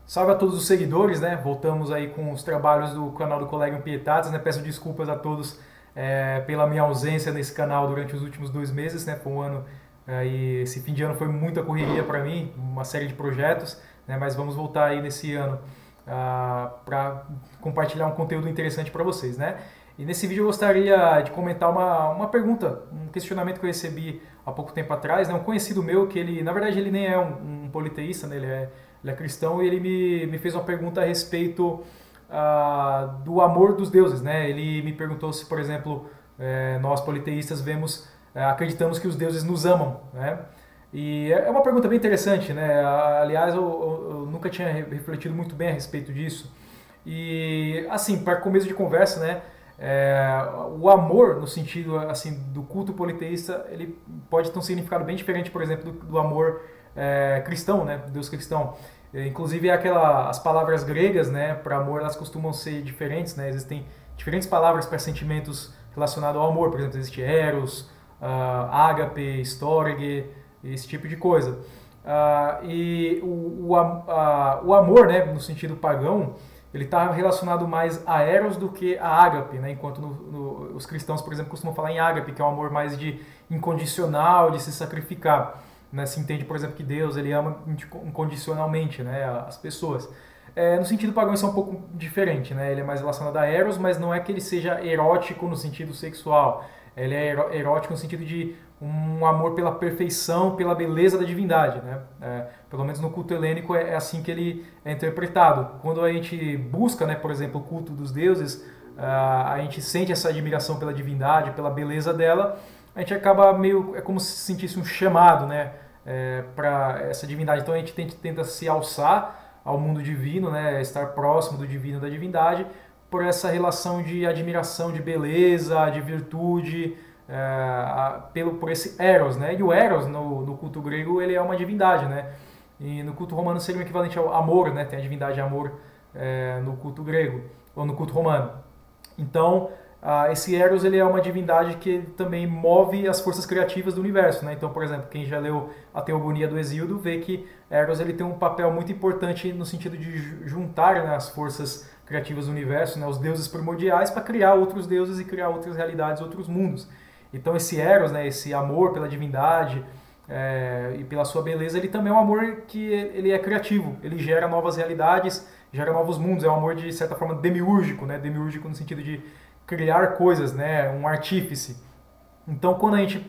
Salve a todos os seguidores, né? Voltamos aí com os trabalhos do canal do Collegium Pietatis, né? Peço desculpas a todos pela minha ausência nesse canal durante os últimos 2 meses, né? Foi um ano e esse fim de ano foi muita correria para mim, uma série de projetos, né? Mas vamos voltar aí nesse ano para compartilhar um conteúdo interessante para vocês, né? E nesse vídeo eu gostaria de comentar uma pergunta, um questionamento que eu recebi há pouco tempo atrás, né? Um conhecido meu que ele, na verdade, ele nem é um politeísta, né? Ele é cristão e ele me fez uma pergunta a respeito do amor dos deuses, né? Ele me perguntou se, por exemplo, nós politeístas acreditamos que os deuses nos amam, né? E é uma pergunta bem interessante, né? Aliás, eu nunca tinha refletido muito bem a respeito disso. E, assim, para começo de conversa, né? O amor, no sentido assim do culto politeísta, ele pode ter um significado bem diferente, por exemplo, do amor cristão, né? Deus cristão. Inclusive, as palavras gregas, né, para amor, elas costumam ser diferentes, né? Existem diferentes palavras para sentimentos relacionados ao amor. Por exemplo, existe eros, ágape, storge, esse tipo de coisa. O amor, né, no sentido pagão, ele está relacionado mais a eros do que a ágape, né? Enquanto os cristãos, por exemplo, costumam falar em ágape, que é um amor mais de incondicional, de se sacrificar. Né? Se entende, por exemplo, que Deus ele ama incondicionalmente, né, as pessoas. No sentido pagão isso é um pouco diferente, né? Ele é mais relacionado a eros, mas não é que ele seja erótico no sentido sexual. Ele é erótico no sentido de um amor pela perfeição, pela beleza da divindade, né? Pelo menos no culto helênico é assim que ele é interpretado. Quando a gente busca, né, por exemplo, o culto dos deuses, a gente sente essa admiração pela divindade, pela beleza dela, a gente acaba é como se sentisse um chamado, né, para essa divindade. Então a gente tenta se alçar ao mundo divino, né, estar próximo do divino, da divindade, por essa relação de admiração, de beleza, de virtude, por esse eros, né? E o eros no culto grego ele é uma divindade, né? E no culto romano seria o equivalente ao amor, né? Tem a divindade amor no culto grego ou no culto romano. Então esse eros ele é uma divindade que também move as forças criativas do universo, né? Então, por exemplo, quem já leu a Teogonia do Hesíodo vê que Eros ele tem um papel muito importante no sentido de juntar, né, as forças criativas do universo, né, os deuses primordiais, para criar outros deuses e criar outras realidades, outros mundos. Então esse Eros, né, esse amor pela divindade e pela sua beleza, ele também é um amor que ele é criativo, ele gera novas realidades, gera novos mundos, é um amor de certa forma demiúrgico, né, demiúrgico no sentido de criar coisas, né, um artífice. Então quando a gente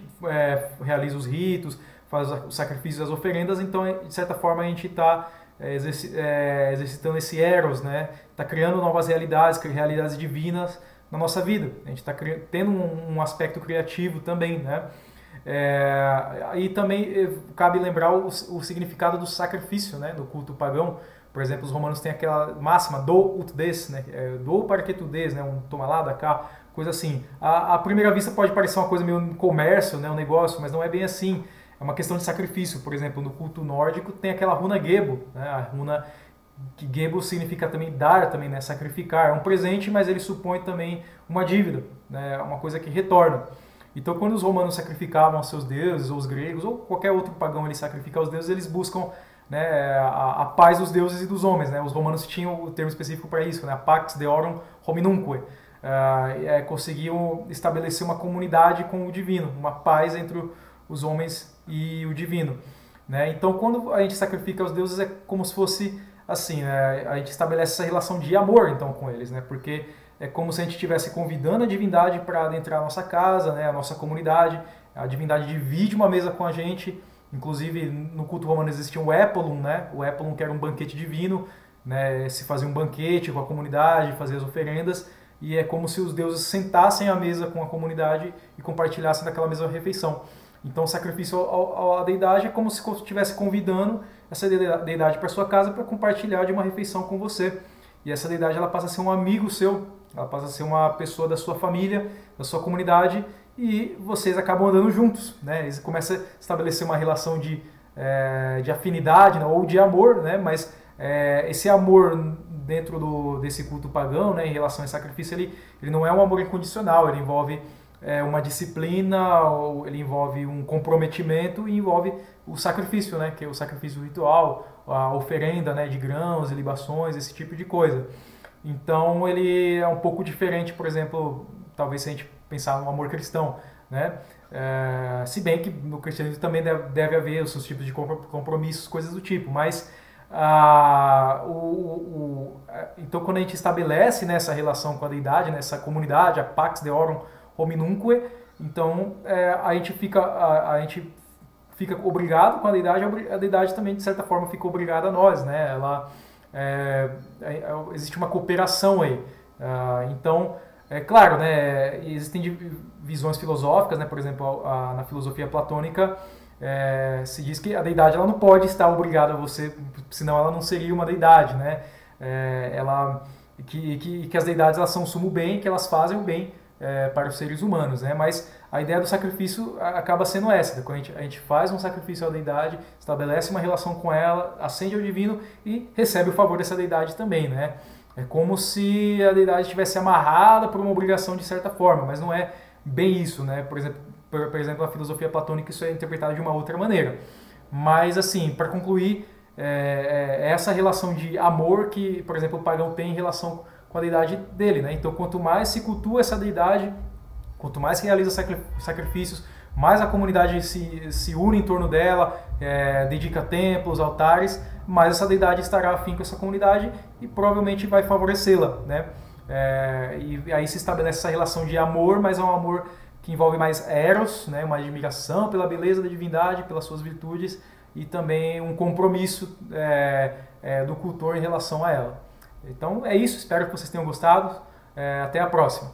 realiza os ritos, faz os sacrifícios, as oferendas, então de certa forma a gente está exercitando esse eros, né? Está criando novas realidades, realidades divinas na nossa vida. A gente está tendo um aspecto criativo também, né? E também cabe lembrar o significado do sacrifício, né? Do culto pagão. Por exemplo, os romanos têm aquela máxima do ut des, né? Do para que tu des, né? Um toma lá, dá cá, coisa assim. À primeira vista pode parecer uma coisa meio um comércio, né? Um negócio, mas não é bem assim. É uma questão de sacrifício. Por exemplo, no culto nórdico tem aquela runa Gebo, né? A runa que Gebo significa também dar, também, né? Sacrificar. É um presente, mas ele supõe também uma dívida, né? Uma coisa que retorna. Então, quando os romanos sacrificavam aos seus deuses, ou os gregos, ou qualquer outro pagão ele sacrifica aos deuses, eles buscam, né, a paz dos deuses e dos homens, né? Os romanos tinham o termo específico para isso, né? A pax deorum hominumque. Conseguiam estabelecer uma comunidade com o divino, uma paz entre os homens e o divino, né? Então, quando a gente sacrifica aos deuses, é como se fosse assim, né? A gente estabelece essa relação de amor, então, com eles, né? Porque é como se a gente estivesse convidando a divindade para adentrar a nossa casa, né? A nossa comunidade. A divindade divide uma mesa com a gente. Inclusive, no culto romano existia o epulum, né? O epulum que era um banquete divino, né? Se fazia um banquete com a comunidade, fazia as oferendas, e é como se os deuses sentassem à mesa com a comunidade e compartilhassem daquela mesma refeição. Então, o sacrifício à deidade é como se estivesse convidando essa deidade para sua casa para compartilhar de uma refeição com você. E essa deidade ela passa a ser um amigo seu, ela passa a ser uma pessoa da sua família, da sua comunidade, e vocês acabam andando juntos, né? Eles começam a estabelecer uma relação de afinidade, né? Ou de amor, né? Mas esse amor dentro desse culto pagão, né? Em relação ao sacrifício, ele não é um amor incondicional, ele envolve uma disciplina, ele envolve um comprometimento e envolve o sacrifício, né, que é o sacrifício ritual, a oferenda, né, de grãos e libações, esse tipo de coisa. Então ele é um pouco diferente, por exemplo, talvez se a gente pensar no amor cristão, né? Se bem que no cristianismo também deve haver os seus tipos de compromissos, coisas do tipo, mas então quando a gente estabelece, né, essa relação com a deidade, né, essa comunidade, a Pax Deorum Hominumque, então a gente fica obrigado com a deidade também de certa forma fica obrigada a nós, né? Existe uma cooperação aí. Então, é claro, né, existem visões filosóficas, né, por exemplo, na filosofia platônica se diz que a deidade ela não pode estar obrigada a você, senão ela não seria uma deidade, né? Que as deidades elas são o sumo bem, que elas fazem o bem para os seres humanos, né? Mas a ideia do sacrifício acaba sendo essa, quando a gente faz um sacrifício à deidade, estabelece uma relação com ela, ascende ao divino e recebe o favor dessa deidade também, né? É como se a deidade estivesse amarrada por uma obrigação de certa forma, mas não é bem isso, né? Por exemplo, na filosofia platônica isso é interpretado de uma outra maneira. Mas, assim, para concluir, essa relação de amor que, por exemplo, o pagão tem em relação com a deidade dele, né? Então, quanto mais se cultua essa deidade, quanto mais se realiza sacrifícios, mais a comunidade se une em torno dela, dedica templos, altares, mais essa deidade estará afim com essa comunidade e provavelmente vai favorecê-la, né? E aí se estabelece essa relação de amor, mas é um amor que envolve mais eros, né? Uma admiração pela beleza da divindade, pelas suas virtudes e também um compromisso do cultor em relação a ela. Então é isso, espero que vocês tenham gostado. Até a próxima.